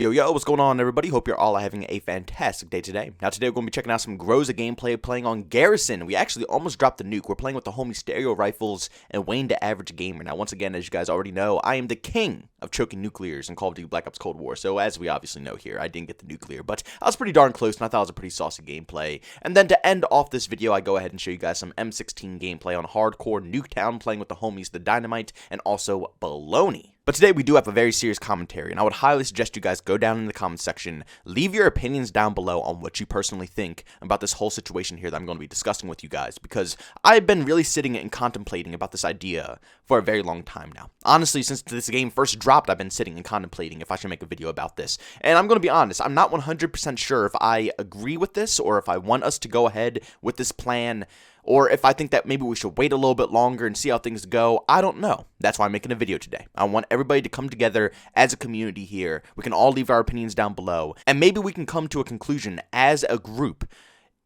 Yo, what's going on, everybody? Hope you're all having a fantastic day today. Now, today we're going to be checking out some Groza gameplay playing on Garrison. We actually almost dropped the nuke. We're playing with the homie Stereo Rifles and WbowenDaMan. Now, once again, as you guys already know, I am the king of choking nuclears in Call of Duty Black Ops Cold War. So, as we obviously know here, I didn't get the nuclear, but I was pretty darn close, and I thought it was a pretty saucy gameplay. And then to end off this video, I go ahead and show you guys some M16 gameplay on Hardcore Nuketown, playing with the homies The Dynamite and also Baloney. But today we do have a very serious commentary, and I would highly suggest you guys go down in the comments section, leave your opinions down below on what you personally think about this whole situation here that I'm going to be discussing with you guys, because I've been really sitting and contemplating about this idea for a very long time now. Honestly, since this game first dropped, I've been sitting and contemplating if I should make a video about this. And I'm going to be honest, I'm not 100% sure if I agree with this, or if I want us to go ahead with this plan, or if I think that maybe we should wait a little bit longer and see how things go. I don't know. That's why I'm making a video today. I want everybody to come together as a community here. We can all leave our opinions down below, and maybe we can come to a conclusion as a group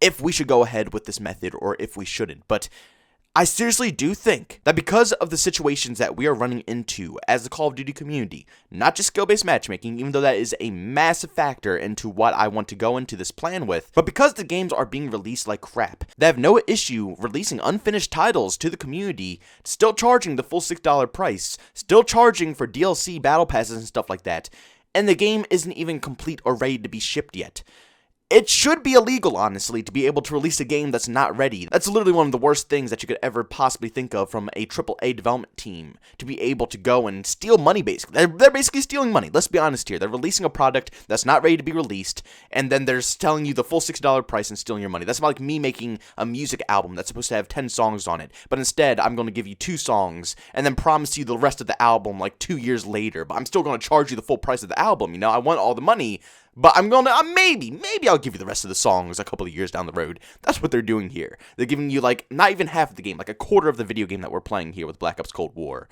if we should go ahead with this method or if we shouldn't. But I seriously do think that because of the situations that we are running into as the Call of Duty community, not just skill-based matchmaking, even though that is a massive factor into what I want to go into this plan with, but because the games are being released like crap, they have no issue releasing unfinished titles to the community, still charging the full $6 price, still charging for DLC battle passes and stuff like that, and the game isn't even complete or ready to be shipped yet. It should be illegal, honestly, to be able to release a game that's not ready. That's literally one of the worst things that you could ever possibly think of from a AAA development team, to be able to go and steal money, basically. They're basically stealing money. Let's be honest here. They're releasing a product that's not ready to be released, and then they're telling you the full $6 price and stealing your money. That's like me making a music album that's supposed to have 10 songs on it, but instead, I'm going to give you 2 songs, and then promise you the rest of the album like 2 years later, but I'm still going to charge you the full price of the album. You know, I want all the money, but I'm going to, maybe I'll give you the rest of the songs a couple of years down the road. That's what they're doing here. They're giving you, like, not even half of the game, like a quarter of the video game that we're playing here with Black Ops Cold War.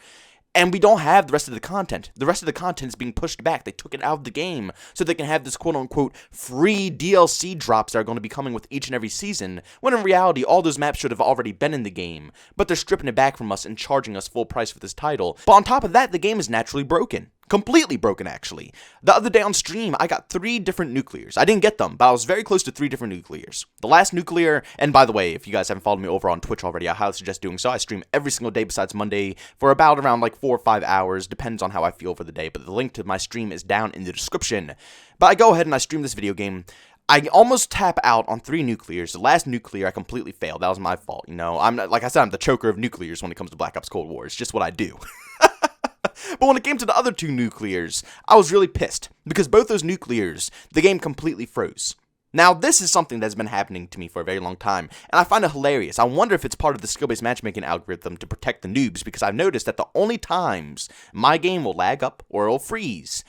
And we don't have the rest of the content. The rest of the content is being pushed back. They took it out of the game so they can have this quote-unquote free DLC drops that are going to be coming with each and every season, when in reality, all those maps should have already been in the game. But they're stripping it back from us and charging us full price for this title. But on top of that, the game is naturally broken. Completely broken, actually. The other day on stream, I got 3 different nuclears. I didn't get them, but I was very close to 3 different nuclears. The last nuclear, and by the way, if you guys haven't followed me over on Twitch already, I highly suggest doing so. I stream every single day besides Monday for about around like 4 or 5 hours. Depends on how I feel for the day, but the link to my stream is down in the description. But I go ahead and I stream this video game. I almost tap out on 3 nuclears. The last nuclear, I completely failed. That was my fault, you know. Like I said, I'm the choker of nuclears when it comes to Black Ops Cold War. It's just what I do. But when it came to the other 2 nuclears, I was really pissed, because both those nuclears, the game completely froze. Now, this is something that's been happening to me for a very long time, and I find it hilarious. I wonder if it's part of the skill-based matchmaking algorithm to protect the noobs, because I've noticed that the only times my game will lag up or it'll freeze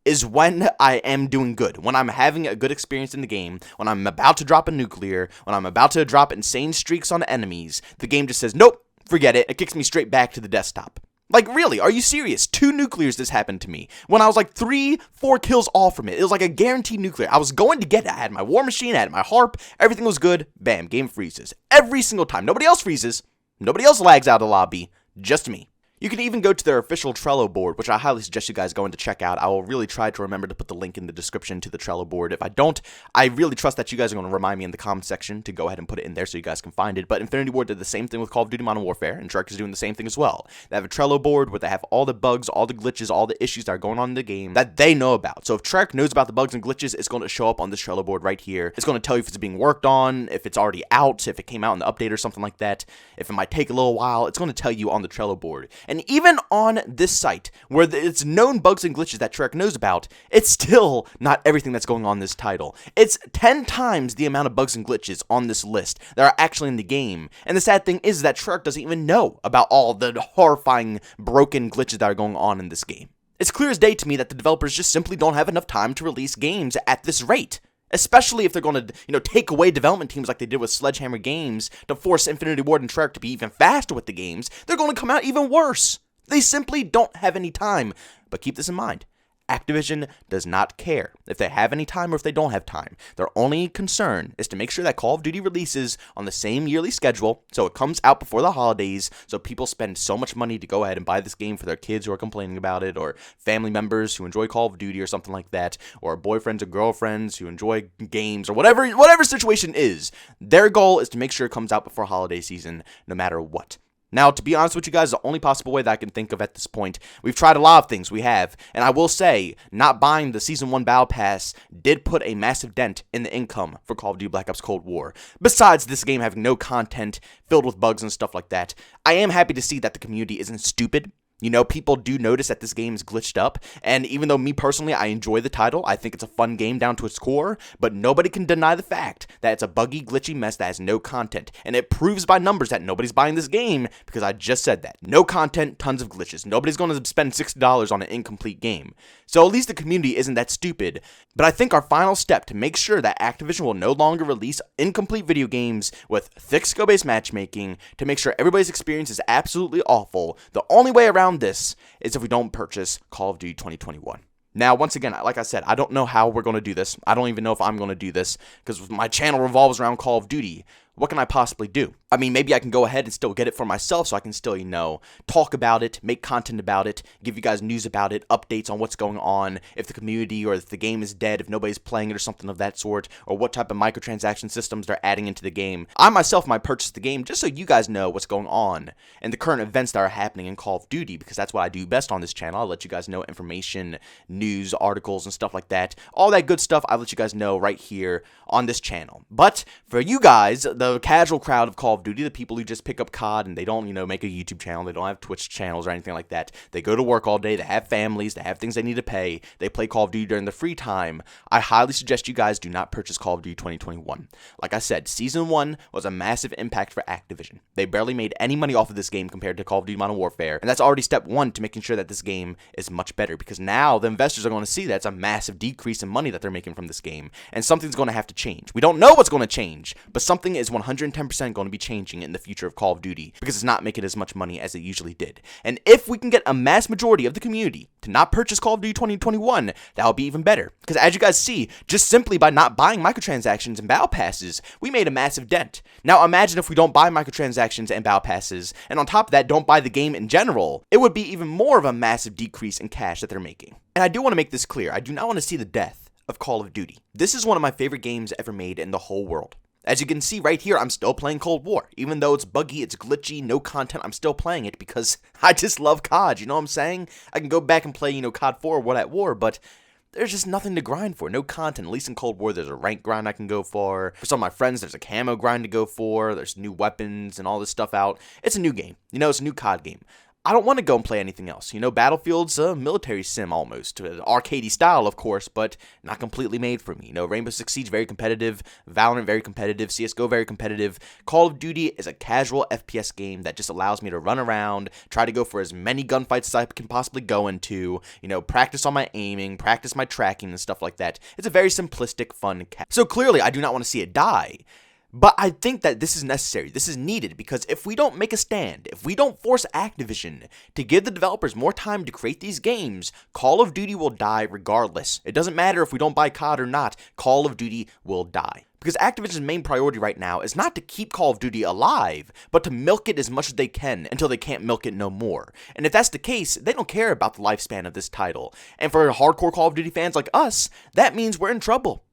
is when I am doing good, when I'm having a good experience in the game, when I'm about to drop a nuclear, when I'm about to drop insane streaks on enemies. The game just says, nope, forget it. It kicks me straight back to the desktop. Like, really, are you serious? 2 nuclears this happened to me. When I was like 3-4 kills off from it. It was like a guaranteed nuclear. I was going to get it. I had my war machine, I had my harp, everything was good. Bam, game freezes. Every single time. Nobody else freezes. Nobody else lags out of the lobby. Just me. You can even go to their official Trello board, which I highly suggest you guys go in to check out. I will really try to remember to put the link in the description to the Trello board. If I don't, I really trust that you guys are going to remind me in the comment section to go ahead and put it in there so you guys can find it. But Infinity Ward did the same thing with Call of Duty Modern Warfare, and Treyarch is doing the same thing as well. They have a Trello board where they have all the bugs, all the glitches, all the issues that are going on in the game that they know about. So if Treyarch knows about the bugs and glitches, it's going to show up on this Trello board right here. It's going to tell you if it's being worked on, if it's already out, if it came out in the update or something like that, if it might take a little while. It's going to tell you on the Trello board. And even on this site, where it's known bugs and glitches that Treyarch knows about, it's still not everything that's going on in this title. It's 10 times the amount of bugs and glitches on this list that are actually in the game. And the sad thing is that Treyarch doesn't even know about all the horrifying broken glitches that are going on in this game. It's clear as day to me that the developers just simply don't have enough time to release games at this rate. Especially if they're going to, take away development teams like they did with Sledgehammer Games to force Infinity Ward and Treyarch to be even faster with the games. They're going to come out even worse. They simply don't have any time. But keep this in mind. Activision does not care if they have any time or if they don't have time. Their only concern is to make sure that Call of Duty releases on the same yearly schedule, so it comes out before the holidays, so people spend so much money to go ahead and buy this game for their kids who are complaining about it, or family members who enjoy Call of Duty or something like that, or boyfriends or girlfriends who enjoy games, or whatever situation is. Their goal is to make sure it comes out before holiday season, no matter what. Now, to be honest with you guys, the only possible way that I can think of at this point, we've tried a lot of things, we have, and I will say, not buying the Season 1 Battle Pass did put a massive dent in the income for Call of Duty Black Ops Cold War. Besides this game having no content, filled with bugs and stuff like that, I am happy to see that the community isn't stupid. You know, people do notice that this game is glitched up, and even though me personally, I enjoy the title, I think it's a fun game down to its core, but nobody can deny the fact that it's a buggy, glitchy mess that has no content, and it proves by numbers that nobody's buying this game, because I just said that. No content, tons of glitches. Nobody's going to spend $60 on an incomplete game. So at least the community isn't that stupid, but I think our final step to make sure that Activision will no longer release incomplete video games with thick skill-based matchmaking, to make sure everybody's experience is absolutely awful, the only way around this is if we don't purchase Call of Duty 2021. Now, once again, like I said, I don't know how we're going to do this. I don't even know if I'm going to do this, because my channel revolves around Call of Duty. What can I possibly do? I mean, maybe I can go ahead and still get it for myself so I can still, talk about it, make content about it, give you guys news about it, updates on what's going on, if the community or if the game is dead, if nobody's playing it or something of that sort, or what type of microtransaction systems they're adding into the game. I myself might purchase the game just so you guys know what's going on and the current events that are happening in Call of Duty, because that's what I do best on this channel. I'll let you guys know information, news, articles, and stuff like that. All that good stuff, I'll let you guys know right here on this channel. But for you guys, the casual crowd of Call of Duty, the people who just pick up COD and they don't, make a YouTube channel, they don't have Twitch channels or anything like that. They go to work all day, they have families, they have things they need to pay, they play Call of Duty during their free time. I highly suggest you guys do not purchase Call of Duty 2021. Like I said, Season 1 was a massive impact for Activision. They barely made any money off of this game compared to Call of Duty Modern Warfare, and that's already step one to making sure that this game is much better, because now the investors are going to see that it's a massive decrease in money that they're making from this game, and something's going to have to change. We don't know what's going to change, but something is 110% going to be changing in the future of Call of Duty, because it's not making as much money as it usually did. And if we can get a mass majority of the community to not purchase Call of Duty 2021, that would be even better. Because as you guys see, just simply by not buying microtransactions and battle passes, we made a massive dent. Now imagine if we don't buy microtransactions and battle passes, and on top of that, don't buy the game in general, it would be even more of a massive decrease in cash that they're making. And I do want to make this clear, I do not want to see the death of Call of Duty. This is one of my favorite games ever made in the whole world. As you can see right here, I'm still playing Cold War. Even though it's buggy, it's glitchy, no content, I'm still playing it because I just love COD, you know what I'm saying? I can go back and play, COD 4 or What at War, but there's just nothing to grind for, no content. At least in Cold War, there's a rank grind I can go for. For some of my friends, there's a camo grind to go for. There's new weapons and all this stuff out. It's a new game. It's a new COD game. I don't want to go and play anything else. Battlefield's a military sim almost. Arcadey style, of course, but not completely made for me. Rainbow Six Siege, very competitive. Valorant, very competitive. CSGO, very competitive. Call of Duty is a casual FPS game that just allows me to run around, try to go for as many gunfights as I can possibly go into, practice on my aiming, practice my tracking and stuff like that. It's a very simplistic, fun So clearly, I do not want to see it die. But I think that this is necessary, this is needed, because if we don't make a stand, if we don't force Activision to give the developers more time to create these games, Call of Duty will die regardless. It doesn't matter if we don't buy COD or not, Call of Duty will die. Because Activision's main priority right now is not to keep Call of Duty alive, but to milk it as much as they can until they can't milk it no more. And if that's the case, they don't care about the lifespan of this title. And for hardcore Call of Duty fans like us, that means we're in trouble.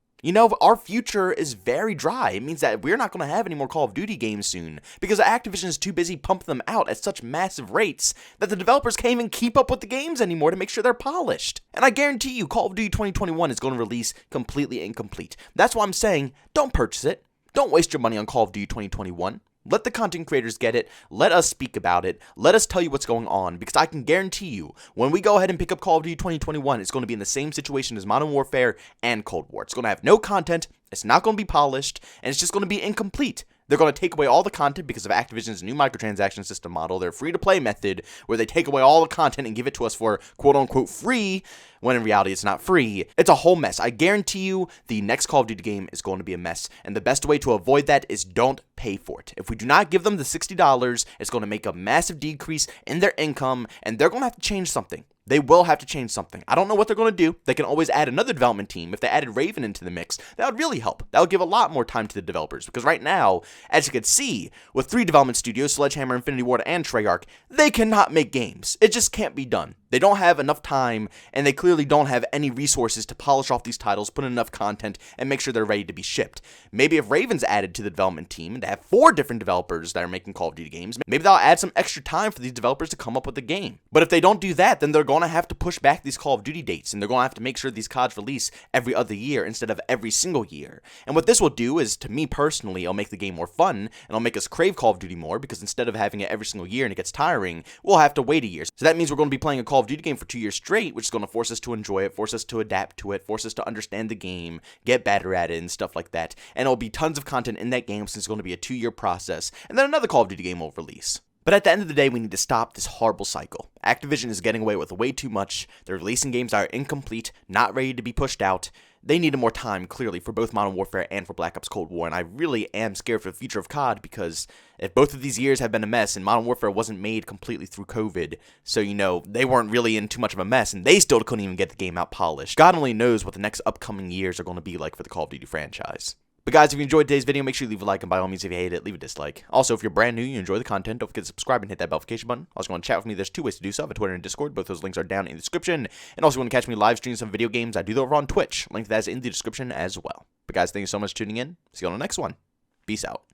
Our future is very dry. It means that we're not going to have any more Call of Duty games soon, because Activision is too busy pumping them out at such massive rates that the developers can't even keep up with the games anymore to make sure they're polished. And I guarantee you, Call of Duty 2021 is going to release completely incomplete. That's why I'm saying, don't purchase it. Don't waste your money on Call of Duty 2021. Let the content creators get it, let us speak about it, let us tell you what's going on, because I can guarantee you, when we go ahead and pick up Call of Duty 2021, it's going to be in the same situation as Modern Warfare and Cold War. It's going to have no content, it's not going to be polished, and it's just going to be incomplete. They're going to take away all the content because of Activision's new microtransaction system model, their free-to-play method, where they take away all the content and give it to us for quote-unquote free, when in reality it's not free. It's a whole mess. I guarantee you the next Call of Duty game is going to be a mess, and the best way to avoid that is don't pay for it. If we do not give them the $60, it's going to make a massive decrease in their income, and they're going to have to change something. They will have to change something. I don't know what they're going to do. They can always add another development team. If they added Raven into the mix, that would really help. That would give a lot more time to the developers. Because right now, as you can see, with 3 development studios, Sledgehammer, Infinity Ward, and Treyarch, they cannot make games. It just can't be done. They don't have enough time, and they clearly don't have any resources to polish off these titles, put in enough content, and make sure they're ready to be shipped. Maybe if Raven's added to the development team, and they have 4 different developers that are making Call of Duty games, maybe they'll add some extra time for these developers to come up with a game. But if they don't do that, then they're going to have to push back these Call of Duty dates, and they're going to have to make sure these CODs release every other year instead of every single year. And what this will do is, to me personally, it'll make the game more fun, and it'll make us crave Call of Duty more, because instead of having it every single year and it gets tiring, we'll have to wait a year. So that means we're going to be playing a Call of Duty game for 2 years straight, which is going to force us to enjoy it, force us to adapt to it, force us to understand the game, get better at it, and stuff like that. And it'll be tons of content in that game since it's going to be a 2-year process, and then another Call of Duty game will release. But at the end of the day, we need to stop this horrible cycle. Activision is getting away with way too much. They're releasing games that are incomplete, not ready to be pushed out. They needed more time, clearly, for both Modern Warfare and for Black Ops Cold War, and I really am scared for the future of COD, because if both of these years have been a mess, and Modern Warfare wasn't made completely through COVID, so, they weren't really in too much of a mess, and they still couldn't even get the game out polished. God only knows what the next upcoming years are going to be like for the Call of Duty franchise. But guys, if you enjoyed today's video, make sure you leave a like, and by all means, if you hate it, leave a dislike. Also, if you're brand new, you enjoy the content, don't forget to subscribe and hit that notification button. Also, want to chat with me, there's 2 ways to do so. I have a Twitter and Discord, both those links are down in the description. And also, want to catch me live streaming some video games, I do that over on Twitch. Link to that is in the description as well. But guys, thank you so much for tuning in. See you on the next one. Peace out.